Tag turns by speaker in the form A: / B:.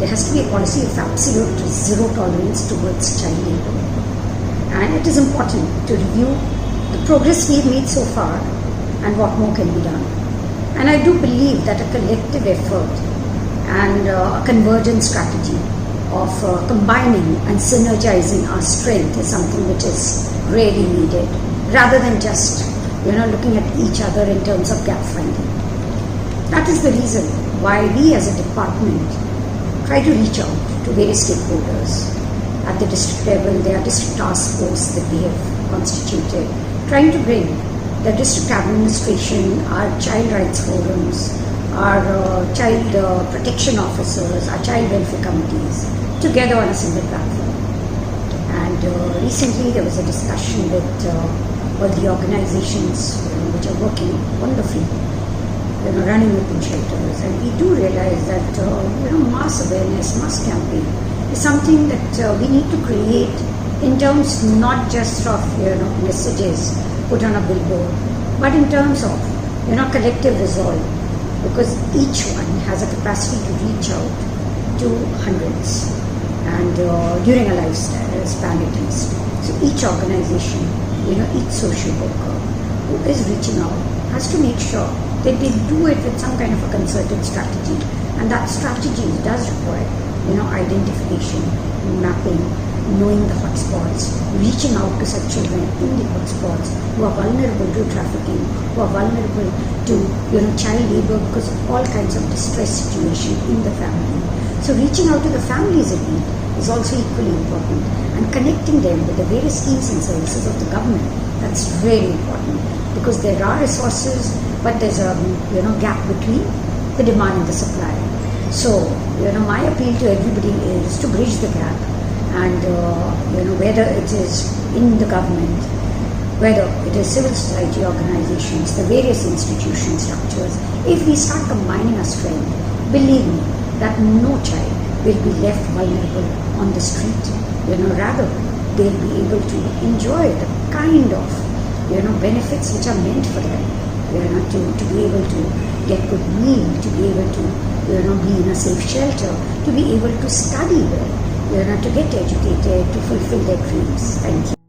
A: There has to be a policy of absolute zero tolerance towards child labour. And it is important to review the progress we've made so far and what more can be done. And I do believe that a collective effort and a convergent strategy of combining and synergizing our strength is something which is really needed, rather than just looking at each other in terms of gap finding. That is the reason why we as a department try to reach out to various stakeholders. At the district level, there are district task force that we have constituted, trying to bring the district administration, our child rights forums, our child protection officers, our child welfare committees together on a single platform. And recently there was a discussion with all the organizations which are working wonderfully, running open shelters, and we do realize that mass awareness, mass campaign is something that we need to create in terms not just of messages put on a billboard, but in terms of collective resolve, because each one has a capacity to reach out to hundreds, and during a lifespan at least. So each organization, each social worker who is reaching out has to make sure that they do it with some kind of a concerted strategy, and that strategy does require identification, mapping, knowing the hotspots, reaching out to such children in the hotspots who are vulnerable to trafficking, who are vulnerable to child labor because of all kinds of distress situation in the family. So reaching out to the families in need is also equally important, and connecting them with the various schemes and services of the government. That's really important, because there are resources, but there's a gap between the demand and the supply. So my appeal to everybody is to bridge the gap, and whether it is in the government, whether it is civil society organizations, the various institution structures, if we start combining our strength, believe me that no child will be left vulnerable on the street. Rather they'll be able to enjoy the kind of benefits which are meant for them, to be able to get good meal, to be able to be in a safe shelter, to be able to study well, to get educated, to fulfill their dreams. Thank you.